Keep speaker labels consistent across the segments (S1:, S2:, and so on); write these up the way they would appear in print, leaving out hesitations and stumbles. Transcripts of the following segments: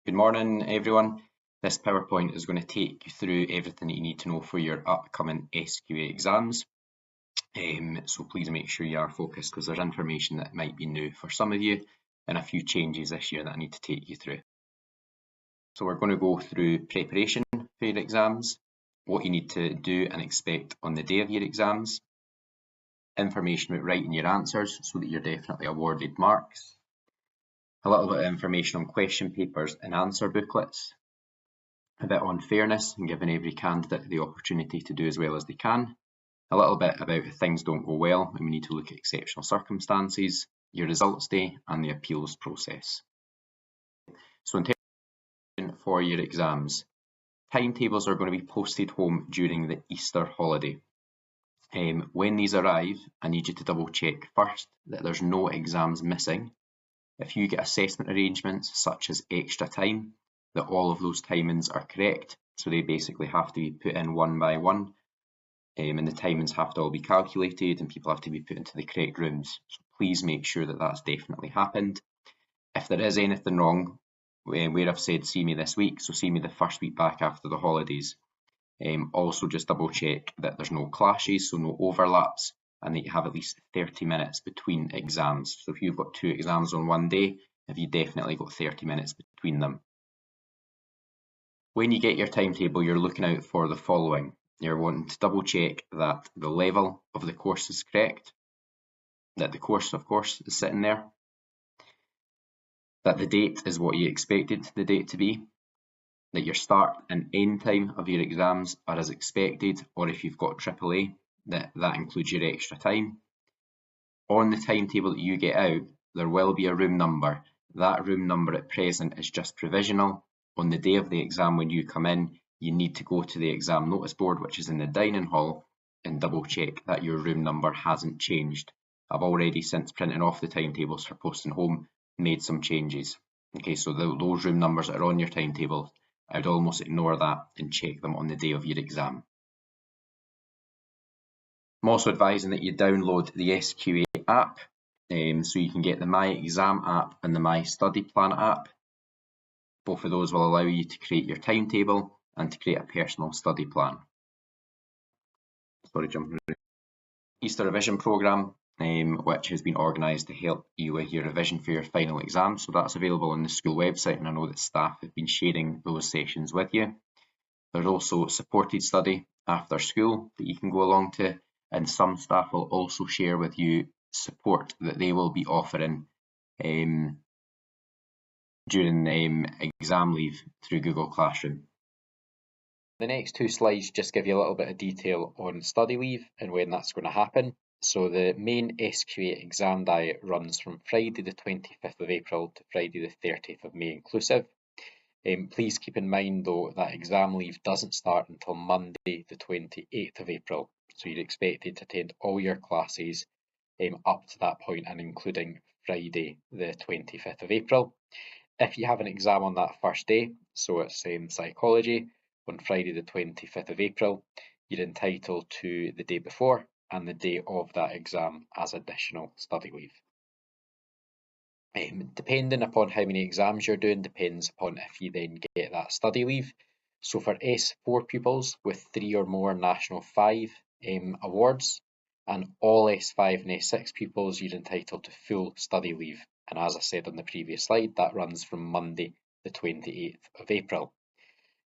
S1: Good morning, everyone. This PowerPoint is going to take you through everything that you need to know for your upcoming SQA exams. So please make sure you are focused because there's information that might be new for some of you and a few changes this year that I need to take you through. So we're going to go through preparation for your exams, what you need to do and expect on the day of your exams, information about writing your answers so that you're definitely awarded marks, a little bit of information on question papers and answer booklets, a bit on fairness and giving every candidate the opportunity to do as well as they can, a little bit about if things don't go well and we need to look at exceptional circumstances, your results day and the appeals process. So in terms for your exams, timetables are going to be posted home during the Easter holiday. When these arrive, I need you to double check first that there's no exams missing. If you get assessment arrangements such as extra time, that all of those timings are correct. So they basically have to be put in one by one, and the timings have to all be calculated and people have to be put into the correct rooms. So please make sure that that's definitely happened. If there is anything wrong, where I've said see me this week, so see me the first week back after the holidays. Also just double check that there's no clashes, so no overlaps, and that you have at least 30 minutes between exams. So if you've got 2 exams on one day, have you definitely got 30 minutes between them? When you get your timetable, you're looking out for the following. You're wanting to double check that the level of the course is correct, that the course, of course, is sitting there, that the date is what you expected the date to be, that your start and end time of your exams are as expected, or if you've got AAA, that includes your extra time. On the timetable that you get out, there will be a room number. That room number at present is just provisional. On the day of the exam, when you come in, you need to go to the exam notice board, which is in the dining hall, and double check that your room number hasn't changed. I've already, since printing off the timetables for posting home, made some changes. Okay, so those room numbers that are on your timetable, I'd almost ignore that and check them on the day of your exam. I'm also advising that you download the SQA app, so you can get the My Exam app and the My Study Plan app. Both of those will allow you to create your timetable and to create a personal study plan. Easter revision programme, which has been organised to help you with your revision for your final exam. So that's available on the school website, and I know that staff have been sharing those sessions with you. There's also supported study after school that you can go along to, and some staff will also share with you support that they will be offering during exam leave through Google Classroom. The next 2 slides just give you a little bit of detail on study leave and when that's going to happen. So the main SQA exam diet runs from Friday the 25th of April to Friday the 30th of May inclusive. Please keep in mind though that exam leave doesn't start until Monday the 28th of April. So you're expected to attend all your classes up to that point and including Friday the 25th of April. If you have an exam on that first day, so it's psychology, on Friday the 25th of April, you're entitled to the day before and the day of that exam as additional study leave. Depending upon how many exams you're doing depends upon if you then get that study leave. So for S4 pupils with 3 or more National 5 awards, and all S5 and S6 pupils, you're entitled to full study leave. And as I said on the previous slide, that runs from Monday the 28th of April.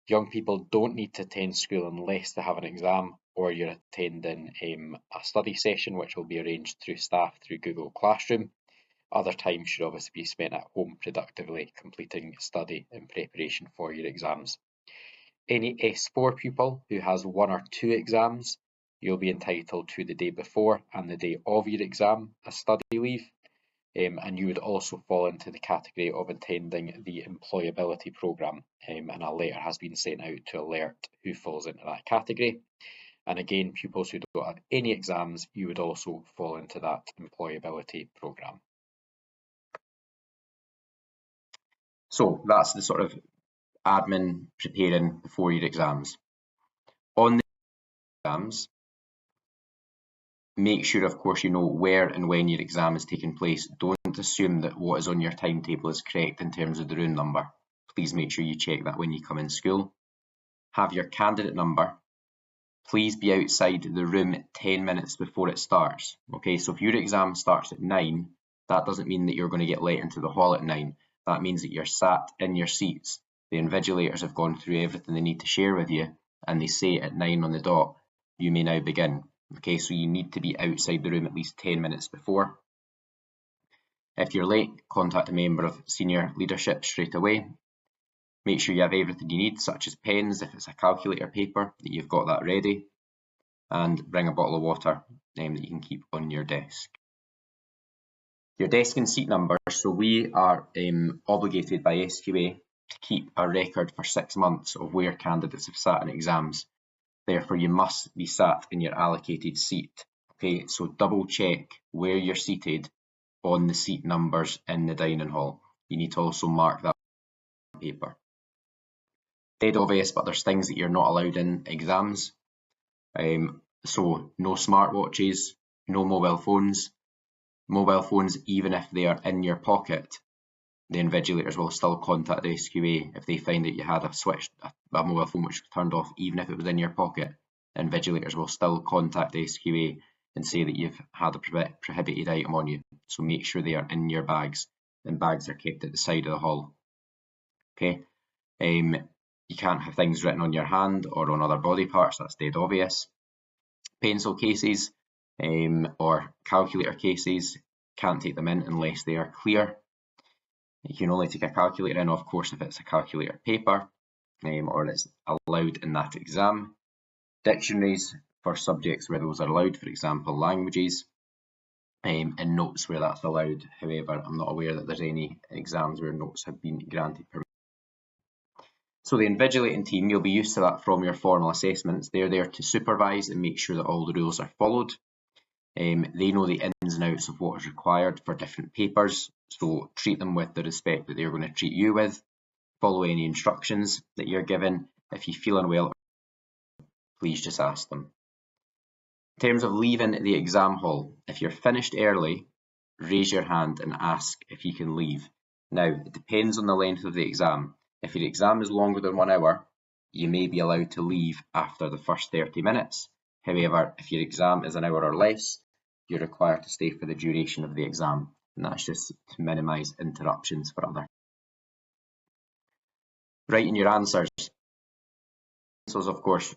S1: Young people don't need to attend school unless they have an exam or you're attending a study session, which will be arranged through staff through Google Classroom. Other time should obviously be spent at home productively completing study in preparation for your exams. Any S4 pupil who has 1 or 2 exams, you'll be entitled to the day before and the day of your exam as study leave. And you would also fall into the category of attending the employability programme, and a letter has been sent out to alert who falls into that category. And again, pupils who don't have any exams, you would also fall into that employability programme. So that's the sort of admin preparing before your exams. On the exams, make sure, of course, you know where and when your exam is taking place. Don't assume that what is on your timetable is correct in terms of the room number. please make sure you check that when you come in school. Have your candidate number. Please be outside the room 10 minutes before it starts. Okay, so if your exam starts at 9, that doesn't mean that you're going to get let into the hall at 9. That means that you're sat in your seats. The invigilators have gone through everything they need to share with you, and they say at 9 on the dot, you may now begin. Okay, so you need to be outside the room at least 10 minutes before. If you're late, contact a member of senior leadership straight away. Make sure you have everything you need, such as pens, if it's a calculator paper, that you've got that ready. And bring a bottle of water that you can keep on your desk. Your desk and seat numbers. So we are obligated by SQA to keep a record for 6 months of where candidates have sat in exams. Therefore, you must be sat in your allocated seat. Okay, so double check where you're seated on the seat numbers in the dining hall. You need to also mark that on paper. Dead obvious, but there's things that you're not allowed in exams. So no smartwatches, no mobile phones. Mobile phones, even if they are in your pocket, the invigilators will still contact the SQA if they find that you had a mobile phone which was turned off, even if it was in your pocket. Invigilators will still contact the SQA and say that you've had a prohibited item on you. So make sure they are in your bags, and bags are kept at the side of the hall. Okay. You can't have things written on your hand or on other body parts. That's dead obvious. Pencil cases or calculator cases, can't take them in unless they are clear. You can only take a calculator in, of course, if it's a calculator paper or it's allowed in that exam. Dictionaries for subjects where those are allowed, for example, languages, and notes where that's allowed. However, I'm not aware that there's any exams where notes have been granted permission. So the invigilating team, you'll be used to that from your formal assessments. They're there to supervise and make sure that all the rules are followed. They know the ins and outs of what is required for different papers, so treat them with the respect that they're going to treat you with. Follow any instructions that you're given. If you feel unwell, please just ask them. In terms of leaving the exam hall, if you're finished early, raise your hand and ask if you can leave. Now, it depends on the length of the exam. If your exam is longer than 1 hour, you may be allowed to leave after the first 30 minutes. However, if your exam is 1 hour or less, you're required to stay for the duration of the exam, and that's just to minimise interruptions for others. Writing your answers. Pencils, of course,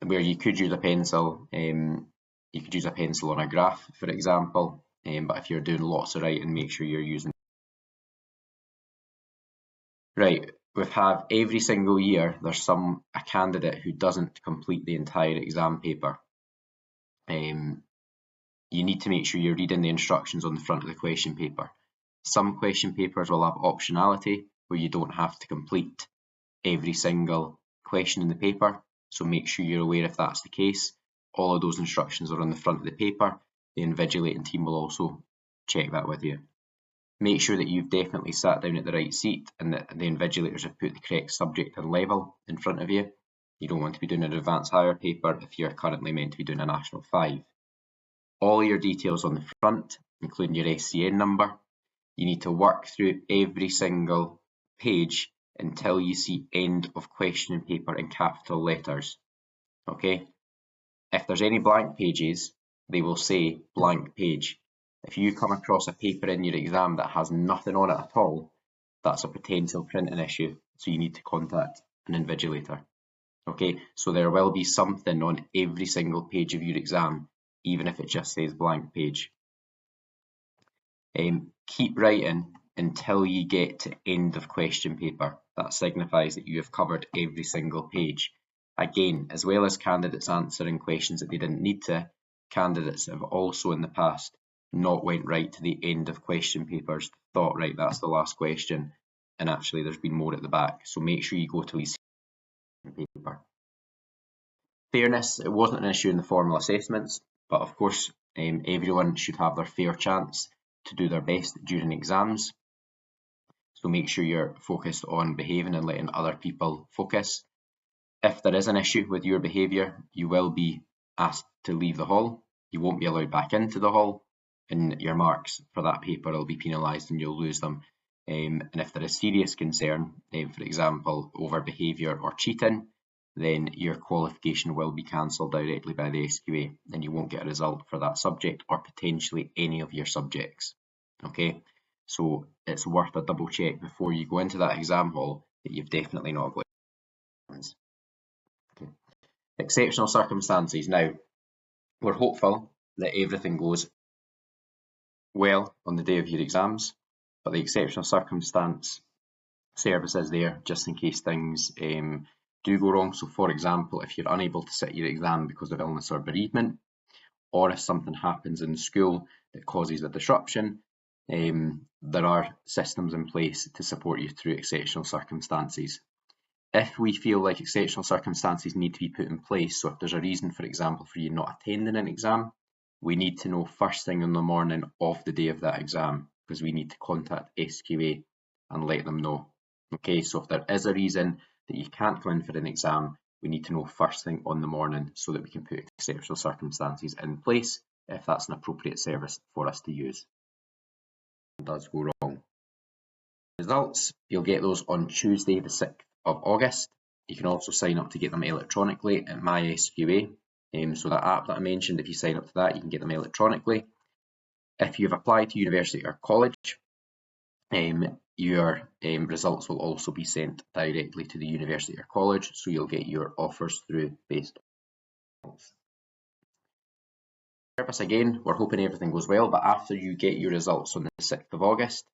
S1: where you could use a pencil. You could use a pencil on a graph, for example, but if you're doing lots of writing, make sure you're using. Right, we have every single year there's a candidate who doesn't complete the entire exam paper. You need to make sure you're reading the instructions on the front of the question paper. Some question papers will have optionality where you don't have to complete every single question in the paper, so make sure you're aware if that's the case. All of those instructions are on the front of the paper. The invigilating team will also check that with you. Make sure that you've definitely sat down at the right seat and that the invigilators have put the correct subject and level in front of you. You don't want to be doing an advanced higher paper if you're currently meant to be doing a National 5. All your details on the front, including your SCN number. You need to work through every single page until you see end of question paper in capital letters. Okay? If there's any blank pages, they will say blank page. If you come across a paper in your exam that has nothing on it at all, that's a potential printing issue, so you need to contact an invigilator. Okay, so there will be something on every single page of your exam, even if it just says blank page. Keep writing until you get to end of question paper. That signifies that you have covered every single page. Again, as well as candidates answering questions that they didn't need to, candidates have also in the past not went right to the end of question papers, thought, right, that's the last question, and actually there's been more at the back. So make sure you go to least paper. Fairness, it wasn't an issue in the formal assessments, but of course everyone should have their fair chance to do their best during exams. So make sure you're focused on behaving and letting other people focus. If there is an issue with your behaviour, you will be asked to leave the hall. You won't be allowed back into the hall, and your marks for that paper will be penalised and you'll lose them. And if there is serious concern, for example, over behaviour or cheating, then your qualification will be cancelled directly by the SQA and you won't get a result for that subject or potentially any of your subjects. Okay, so it's worth a double check before you go into that exam hall that you've definitely not got exams. Okay. Exceptional circumstances. Now, we're hopeful that everything goes well on the day of your exams, but the exceptional circumstance service is there just in case things do go wrong. So for example, if you're unable to sit your exam because of illness or bereavement, or if something happens in school that causes a disruption, there are systems in place to support you through exceptional circumstances. If we feel like exceptional circumstances need to be put in place, so if there's a reason, for example, for you not attending an exam, we need to know first thing in the morning of the day of that exam, because we need to contact SQA and let them know. Okay, so if there is a reason that you can't come in for an exam, we need to know first thing on the morning so that we can put exceptional circumstances in place if that's an appropriate service for us to use. If it does go wrong. Results, you'll get those on Tuesday the 6th of August. You can also sign up to get them electronically at My SQA. So that app that I mentioned, if you sign up to that, you can get them electronically. If you've applied to university or college, your results will also be sent directly to the university or college, so you'll get your offers through based on results. Purpose again, we're hoping everything goes well, but after you get your results on the 6th of August,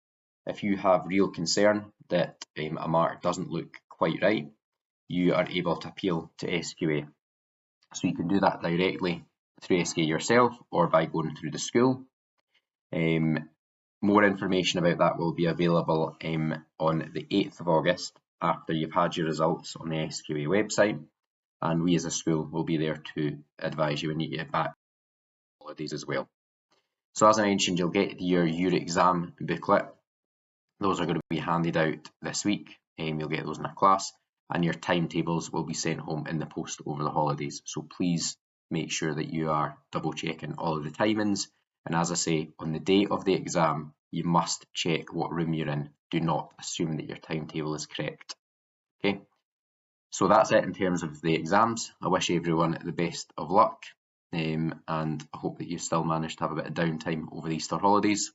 S1: if you have real concern that a mark doesn't look quite right, you are able to appeal to SQA. So you can do that directly through SQA yourself or by going through the school. More information about that will be available on the 8th of August after you've had your results on the SQA website, and we as a school will be there to advise you when you get back holidays as well. So as I mentioned, you'll get your exam booklet. Those are going to be handed out this week. You'll get those in a class, and your timetables will be sent home in the post over the holidays. So please make sure that you are double checking all of the timings. And as I say, on the day of the exam, you must check what room you're in. Do not assume that your timetable is correct. Okay, so that's it in terms of the exams. I wish everyone the best of luck, and I hope that you still managed to have a bit of downtime over the Easter holidays.